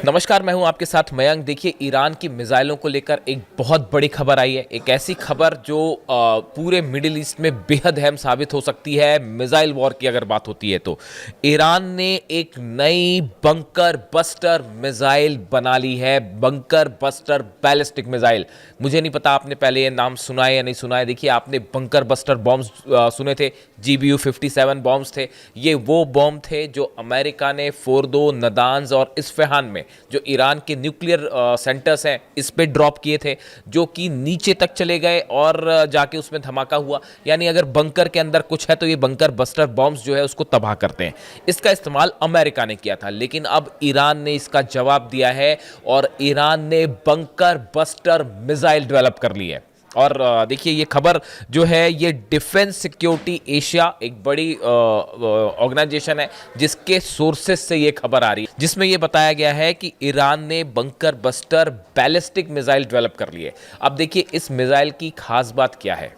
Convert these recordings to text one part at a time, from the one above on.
नमस्कार, मैं हूं आपके साथ मयंक। देखिए, ईरान की मिसाइलों को लेकर एक बहुत बड़ी खबर आई है। एक ऐसी खबर जो पूरे मिडिल ईस्ट में बेहद अहम साबित हो सकती है। मिसाइल वॉर की अगर बात होती है तो ईरान ने एक नई बंकर बस्टर मिसाइल बना ली है। Bunker buster ballistic missile. मुझे नहीं पता आपने पहले ये नाम सुना है या नहीं सुना है। देखिए, आपने बंकर बस्टर बॉम्ब्स सुने थे, GBU-57 बॉम्ब्स थे। ये वो बॉम्ब थे जो अमेरिका ने फोर्दो, नदान्ज और इस्फहान में, जो ईरान के न्यूक्लियर सेंटर्स हैं, इस पे ड्रॉप किए थे, जो कि नीचे तक चले गए और जाके उसमें धमाका हुआ। यानी अगर बंकर के अंदर कुछ है तो ये बंकर बस्टर बॉम्ब्स जो है उसको तबाह करते हैं। इसका इस्तेमाल अमेरिका ने किया था, लेकिन अब ईरान ने इसका जवाब दिया है और ईरान ने बंकर बस्टर मिसाइल डेवलप कर ली है। और देखिए, ये खबर जो है ये डिफेंस सिक्योरिटी एशिया, एक बड़ी ऑर्गेनाइजेशन है जिसके सोर्सेस से ये खबर आ रही है, जिसमें ये बताया गया है कि ईरान ने bunker buster ballistic missile develop कर ली है। अब देखिए, इस मिसाइल की खास बात क्या है।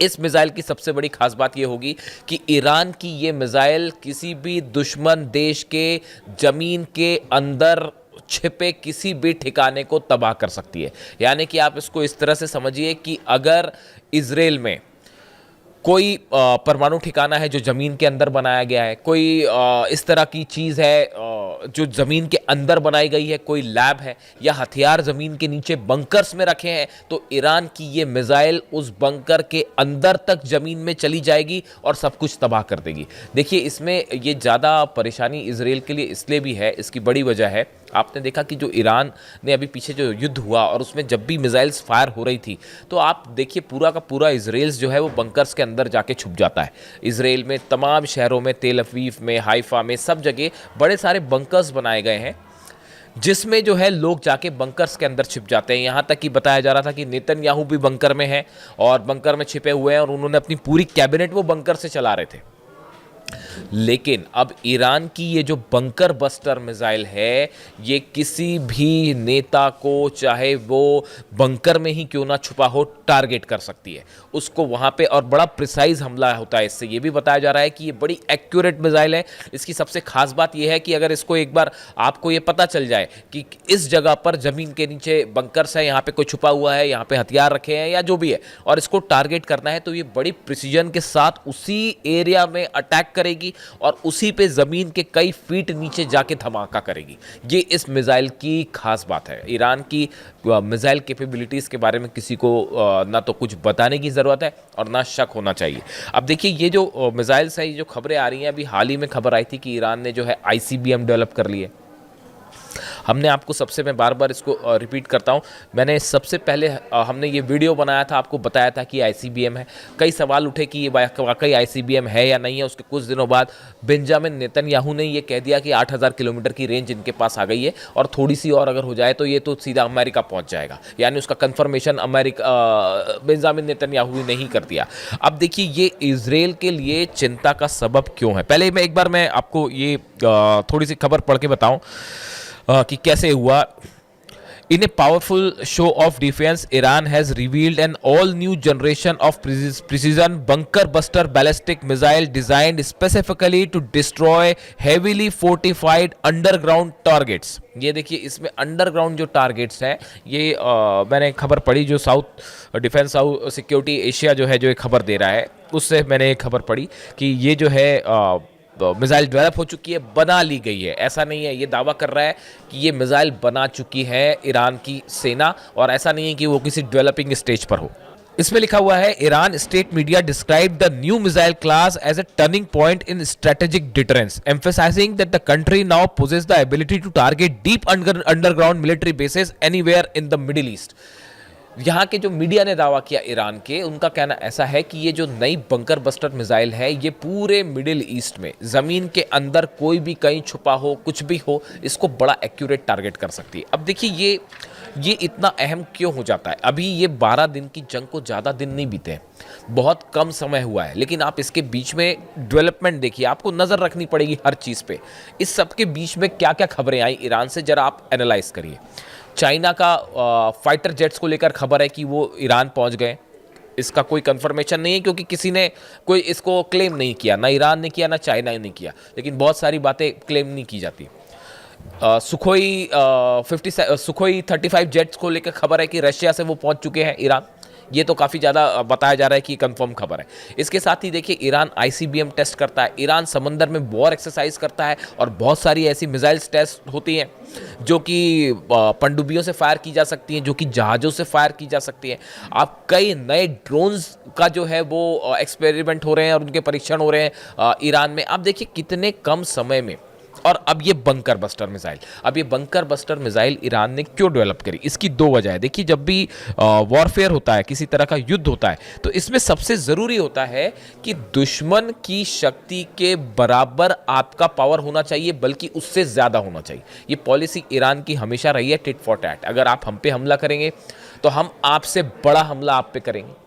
इस मिसाइल की सबसे बड़ी खास बात यह होगी कि ईरान की ये मिसाइल किसी भी दुश्मन देश के जमीन के अंदर छिपे किसी भी ठिकाने को तबाह कर सकती है। यानी कि आप इसको इस तरह से समझिए कि अगर इजराइल में कोई परमाणु ठिकाना है जो ज़मीन के अंदर बनाया गया है, कोई इस तरह की चीज़ है जो ज़मीन के अंदर बनाई गई है, कोई लैब है या हथियार ज़मीन के नीचे बंकर्स में रखे हैं, तो ईरान की ये मिसाइल उस बंकर के अंदर तक ज़मीन में चली जाएगी और सब कुछ तबाह कर देगी। देखिए, इसमें ये ज़्यादा परेशानी इसराइल के लिए इसलिए भी है, इसकी बड़ी वजह है, आपने देखा कि जो ईरान ने अभी पीछे जो युद्ध हुआ और उसमें जब भी मिसाइल्स फायर हो रही थी, तो आप देखिए पूरा का पूरा इजराइल जो है वो बंकर्स के अंदर जाके छुप जाता है। इजराइल में तमाम शहरों में, तेल अवीव में, हाइफा में, सब जगह बड़े सारे बंकर्स बनाए गए हैं जिसमें जो है लोग जाके बंकर्स के अंदर छिप जाते हैं। यहाँ तक कि बताया जा रहा था कि नेतन्याहू भी बंकर में है और बंकर में छिपे हुए हैं और उन्होंने अपनी पूरी कैबिनेट वो बंकर से चला रहे थे। लेकिन अब ईरान की ये जो बंकर बस्टर मिसाइल है, ये किसी भी नेता को, चाहे वो बंकर में ही क्यों ना छुपा हो, टारगेट कर सकती है उसको वहां पे, और बड़ा प्रिसाइज हमला होता है इससे। ये भी बताया जा रहा है कि ये बड़ी एक्यूरेट मिसाइल है। इसकी सबसे खास बात यह है कि अगर इसको एक बार आपको ये पता चल जाए कि इस जगह पर जमीन के नीचे बंकर्स है, यहाँ पे कोई छुपा हुआ है, यहाँ पे हथियार रखे हैं या जो भी है, और इसको टारगेट करना है, तो ये बड़ी प्रिसीजन के साथ उसी एरिया में अटैक करेगी और उसी पे जमीन के कई फीट नीचे जाके धमाका करेगी। ये इस मिसाइल की खास बात है। ईरान की मिसाइल कैपेबिलिटीज के बारे में किसी को ना तो कुछ बताने की जरूरत है और ना शक होना चाहिए। अब देखिए, ये जो मिसाइल्स है, ये जो खबरें आ रही हैं, अभी हाल ही में खबर आई थी कि ईरान ने जो है ICBM डेवलप कर ली है। हमने आपको सबसे, मैं बार बार इसको रिपीट करता हूं, मैंने सबसे पहले हमने ये वीडियो बनाया था, आपको बताया था कि ICBM है। कई सवाल उठे कि ये वाकई ICBM है या नहीं है। उसके कुछ दिनों बाद बेंजामिन नेतन्याहू ने ये कह दिया कि 8000 किलोमीटर की रेंज इनके पास आ गई है और थोड़ी सी और अगर हो जाए तो ये तो सीधा अमेरिका पहुंच जाएगा। यानी उसका कंफर्मेशन बेंजामिन नेतन्याहू ने ही कर दिया। अब देखिए, ये इजराइल के लिए चिंता का सबब क्यों है। पहले मैं एक बार मैं आपको ये थोड़ी सी खबर पढ़ के बताऊं कि कैसे हुआ। In a powerful show of defense, Iran has revealed an all-new generation of precision bunker-buster ballistic missile designed specifically to destroy heavily fortified underground targets. ये देखिए, इसमें अंडरग्राउंड जो टारगेट्स हैं, ये मैंने खबर पढ़ी, जो south defence south security Asia जो है, जो एक खबर दे रहा है, उससे मैंने एक खबर पढ़ी कि ये जो है मिसाइल डेवलप हो चुकी है, बना ली गई है। ऐसा नहीं है, ये दावा कर रहा है कि ये मिसाइल बना चुकी है ईरान की सेना, और ऐसा नहीं है कि वो किसी डेवलपिंग स्टेज पर हो। इसमें लिखा हुआ है, Iran state media describe the new missile class as a turning point in strategic deterrence, emphasising that the country now possesses the ability to target deep underground military bases anywhere in the Middle East. यहाँ के जो media ने दावा किया Iran के, उनका कहना ऐसा है कि ये जो नई बंकर बस्टर मिसाइल है, ये पूरे मिडिल ईस्ट में ज़मीन के अंदर कोई भी कहीं छुपा हो, कुछ भी हो, इसको बड़ा एक्यूरेट टारगेट कर सकती है। अब देखिए, ये इतना अहम क्यों हो जाता है। अभी ये 12 दिन की जंग को ज़्यादा दिन नहीं बीते हैं, बहुत कम समय हुआ है, लेकिन आप इसके बीच में डेवलपमेंट देखिए, आपको नज़र रखनी पड़ेगी हर चीज़ पे। इस सब के बीच में क्या क्या खबरें आई ईरान से, ज़रा आप एनालाइज करिए। चाइना का फाइटर जेट्स को लेकर खबर है कि वो ईरान पहुंच गए। इसका कोई कंफर्मेशन नहीं है क्योंकि किसी ने कोई इसको क्लेम नहीं किया, ना ईरान ने किया ना चाइना ने किया, लेकिन बहुत सारी बातें क्लेम नहीं की जाती। सुखोई 35 जेट्स को लेकर खबर है कि रशिया से वो पहुंच चुके हैं ईरान। ये तो काफ़ी ज़्यादा बताया जा रहा है कि कंफर्म खबर है। इसके साथ ही देखिए ईरान आईसीबीएम टेस्ट करता है, ईरान समंदर में वॉर एक्सरसाइज करता है और बहुत सारी ऐसी मिसाइल्स टेस्ट होती हैं जो कि पनडुब्बियों से फायर की जा सकती हैं, जो कि जहाज़ों से फायर की जा सकती हैं। आप कई नए ड्रोन्स का जो है वो एक्सपेरिमेंट हो रहे हैं और उनके परीक्षण हो रहे हैं ईरान में। आप देखिए कितने कम समय में। और अब ये बंकर बस्टर मिसाइल, अब ये बंकर बस्टर मिसाइल ईरान ने क्यों डेवलप करी, इसकी दो वजह है। देखिए जब भी वॉरफेयर होता है, किसी तरह का युद्ध होता है, तो इसमें सबसे ज़रूरी होता है कि दुश्मन की शक्ति के बराबर आपका पावर होना चाहिए, बल्कि उससे ज़्यादा होना चाहिए। ये पॉलिसी ईरान की हमेशा रही है, टिट फॉर टैट। अगर आप हम पे हमला करेंगे तो हम आपसे बड़ा हमला आप पे करेंगे।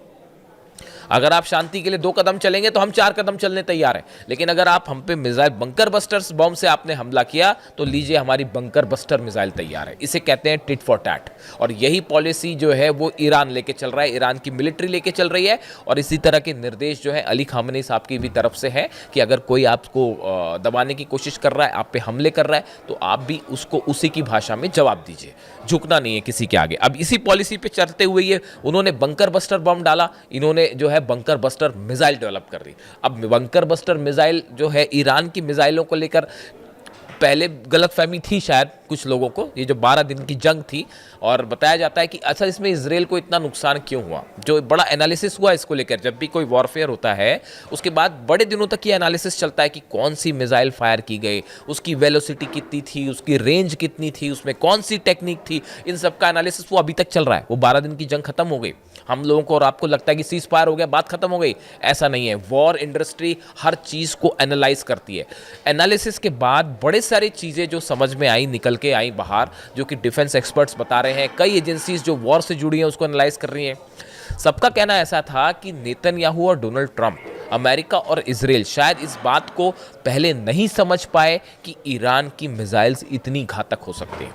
अगर आप शांति के लिए 2 कदम चलेंगे तो हम 4 कदम चलने तैयार हैं। लेकिन अगर आप हम पे मिसाइल बंकर बस्टर्स बॉम्ब से आपने हमला किया तो लीजिए हमारी बंकर बस्टर मिसाइल तैयार है। इसे कहते हैं टिट फॉर टैट। और यही पॉलिसी जो है वो ईरान लेके चल रहा है, ईरान की मिलिट्री लेके चल रही है। और इसी तरह के निर्देश जो है अली खामनेई साहब की भी तरफ से है कि अगर कोई आपको दबाने की कोशिश कर रहा है, आप पे हमले कर रहा है, तो आप भी उसको उसी की भाषा में जवाब दीजिए। झुकना नहीं है किसी के आगे। अब इसी पॉलिसी पे चलते हुए ये उन्होंने बंकर बस्टर बॉम्ब डाला, इन्होंने जो है बंकर बस्टर मिसाइल डेवलप कर दी। अब बंकर बस्टर मिसाइल जो है ईरान की मिसाइलों को लेकर पहले गलतफहमी थी शायद कुछ लोगों को, ये जो 12 दिन की जंग थी। और बताया जाता है कि अच्छा इसमें इजराइल को इतना नुकसान क्यों हुआ, जो बड़ा एनालिसिस हुआ इसको लेकर। जब भी कोई वॉरफेयर होता है उसके बाद बड़े दिनों तक ये एनालिसिस चलता है कि कौन सी मिसाइल फायर की गई, उसकी वेलोसिटी कितनी थी, उसकी रेंज कितनी थी, उसमें कौन सी टेक्निक थी। इन सब का एनालिसिस वो अभी तक चल रहा है। वो 12 दिन की जंग खत्म हो गई, हम लोगों को और आपको लगता है कि सीज फायर हो गया, बात खत्म हो गई। ऐसा नहीं है। वॉर इंडस्ट्री हर चीज़ को एनालाइज करती है। एनालिसिस के बाद बड़े सारी चीज़ें जो समझ में आई, निकल के आई बाहर, जो कि डिफेंस एक्सपर्ट्स बता रहे हैं, कई एजेंसीज जो वॉर से जुड़ी हैं उसको एनालाइज कर रही हैं। सबका कहना ऐसा था कि नेतन्याहू और डोनाल्ड ट्रंप, अमेरिका और इजराइल शायद इस बात को पहले नहीं समझ पाए कि ईरान की मिसाइल्स इतनी घातक हो सकती हैं।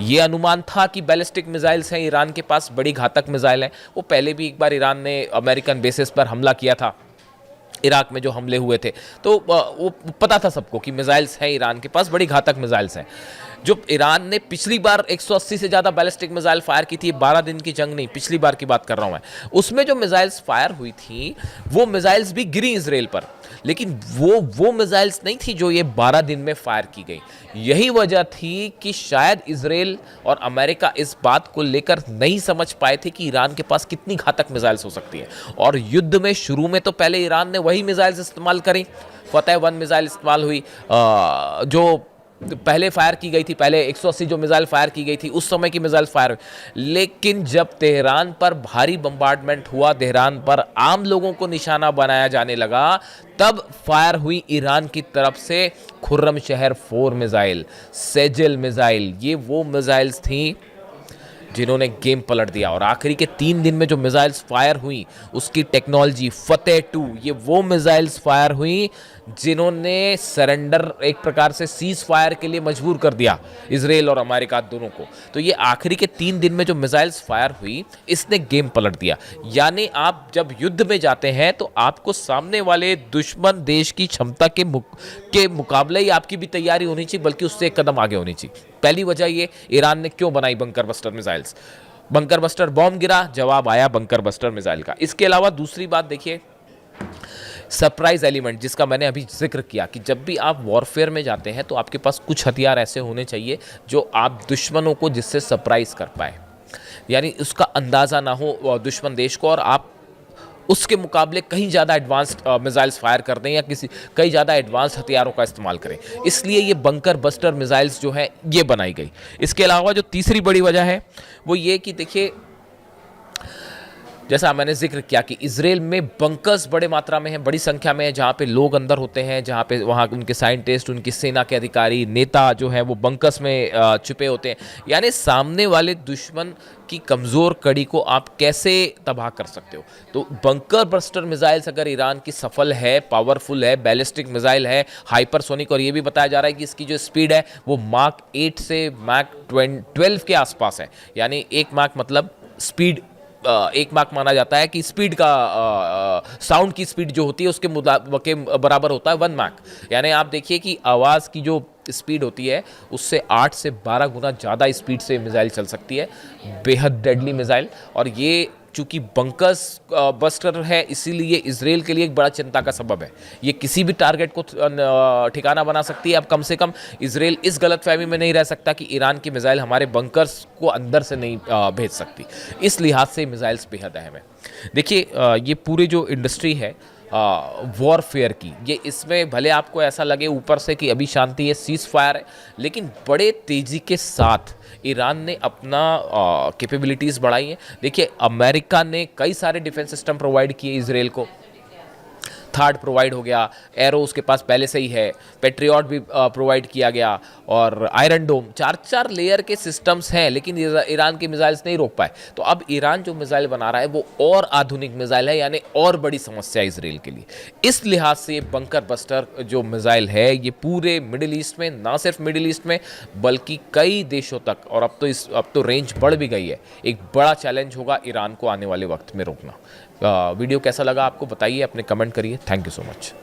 ये अनुमान था कि बैलिस्टिक मिसाइल्स हैं ईरान के पास, बड़ी घातक मिसाइल हैं। वो पहले भी एक बार ईरान ने अमेरिकन बेसिस पर हमला किया था, इराक में जो हमले हुए थे, तो वो पता था सबको कि मिसाइल्स हैं ईरान के पास, बड़ी घातक मिसाइल्स हैं। जो ईरान ने पिछली बार 180 से ज़्यादा बैलिस्टिक मिसाइल फायर की थी, 12 दिन की जंग नहीं, पिछली बार की बात कर रहा हूँ मैं, उसमें जो मिसाइल्स फायर हुई थी वो मिसाइल्स भी गिरी इजराइल पर, लेकिन वो मिसाइल्स नहीं थी जो ये 12 दिन में फायर की गई। यही वजह थी कि शायद इजराइल और अमेरिका इस बात को लेकर नहीं समझ पाए थे कि ईरान के पास कितनी घातक मिसाइल्स हो सकती है। और युद्ध में शुरू में तो पहले ईरान ने वही मिसाइल्स इस्तेमाल करी। फतेह 1 मिसाइल इस्तेमाल हुई जो पहले फायर की गई थी, पहले 180 जो मिसाइल फायर की गई थी उस समय की मिसाइल फायर हुई। लेकिन जब तेहरान पर भारी बम्बार्डमेंट हुआ, तेहरान पर आम लोगों को निशाना बनाया जाने लगा, तब फायर हुई ईरान की तरफ से खुर्रम शहर 4 मिसाइल, सेजल मिसाइल। ये वो मिसाइल्स थी जिन्होंने गेम पलट दिया। और आखिरी के 3 दिन में जो मिसाइल्स फायर हुई उसकी टेक्नोलॉजी फतेह 2, ये वो मिसाइल्स फायर हुई जिन्होंने सरेंडर एक प्रकार से सीज फायर के लिए मजबूर कर दिया इजराइल और अमेरिका दोनों को। तो ये आखिरी के 3 दिन में जो मिसाइल्स फायर हुई इसने गेम पलट दिया। यानी आप जब युद्ध में जाते हैं तो आपको सामने वाले दुश्मन देश की क्षमता के मुकाबले ही आपकी भी तैयारी होनी चाहिए, बल्कि उससे एक कदम आगे होनी चाहिए। पहली वजह ये ईरान ने क्यों बनाई bunker buster missiles. Bunker buster bomb गिरा, जवाब आया बंकर बस्टर मिसाइल का। इसके अलावा दूसरी बात देखिए, सरप्राइज एलिमेंट, जिसका मैंने अभी जिक्र किया कि जब भी आप वॉरफेयर में जाते हैं तो आपके पास कुछ हथियार ऐसे होने चाहिए जो आप दुश्मनों को जिससे सरप्राइज कर पाए, यानी उसका अंदाज़ा ना हो दुश्मन देश को, और आप उसके मुकाबले कहीं ज़्यादा एडवांस्ड मिसाइल्स फायर कर दें या कई ज़्यादा एडवांस हथियारों का इस्तेमाल करें। इसलिए ये बंकर बस्टर मिसाइल्स जो हैं ये बनाई गई। इसके अलावा जो तीसरी बड़ी वजह है वो ये कि देखिए, जैसा मैंने जिक्र किया कि इजराइल में बंकर्स बड़े मात्रा में हैं, बड़ी संख्या में है, जहाँ पे लोग अंदर होते हैं, जहाँ पे वहाँ उनके साइंटिस्ट, उनकी सेना के अधिकारी, नेता जो हैं वो बंकर्स में छुपे होते हैं। यानी सामने वाले दुश्मन की कमज़ोर कड़ी को आप कैसे तबाह कर सकते हो। तो बंकर बस्टर मिसाइल्स अगर ईरान की सफल है, पावरफुल है, बैलिस्टिक मिसाइल है, हाइपरसोनिक, और ये भी बताया जा रहा है कि इसकी जो स्पीड है वो माक 8 से माक 12 के आसपास है। यानी 1 माक मतलब स्पीड, 1 माक माना जाता है कि स्पीड का साउंड की स्पीड जो होती है उसके बराबर होता है 1 माक। यानी आप देखिए कि आवाज़ की जो स्पीड होती है उससे 8 से 12 गुना ज़्यादा स्पीड से मिसाइल चल सकती है, बेहद डेडली मिसाइल। और ये चूंकि बंकर्स बस्टर है इसीलिए इजराइल के लिए एक बड़ा चिंता का सबब है। ये किसी भी टारगेट को ठिकाना बना सकती है। अब कम से कम इजराइल इस गलतफहमी में नहीं रह सकता कि ईरान की मिसाइल हमारे बंकर्स को अंदर से नहीं भेज सकती। इस लिहाज से मिसाइल्स बेहद अहम है। देखिए ये पूरी जो इंडस्ट्री है वॉरफेयर की, ये इसमें भले आपको ऐसा लगे ऊपर से कि अभी शांति है, सीज फायर है, लेकिन बड़े तेज़ी के साथ ईरान ने अपना कैपेबिलिटीज़ बढ़ाई हैं। देखिए अमेरिका ने कई सारे डिफेंस सिस्टम प्रोवाइड किए इसराइल को, थार्ड प्रोवाइड हो गया, एरो उसके पास पहले से ही है, पेट्रियट भी प्रोवाइड किया गया, और आयरन डोम, 4-4 लेयर के सिस्टम्स हैं, लेकिन ईरान की मिसाइल्स नहीं रोक पाए। तो अब ईरान जो मिसाइल बना रहा है वो और आधुनिक मिसाइल है, यानी और बड़ी समस्या है इसराइल के लिए। इस लिहाज से ये बंकर बस्टर जो मिसाइल है ये पूरे मिडिल ईस्ट में, ना सिर्फ मिडिल ईस्ट में बल्कि कई देशों तक, और अब तो रेंज बढ़ भी गई है, एक बड़ा चैलेंज होगा ईरान को आने वाले वक्त में रोकना। वीडियो कैसा लगा आपको बताइए, अपने कमेंट करिए। Thank you so much.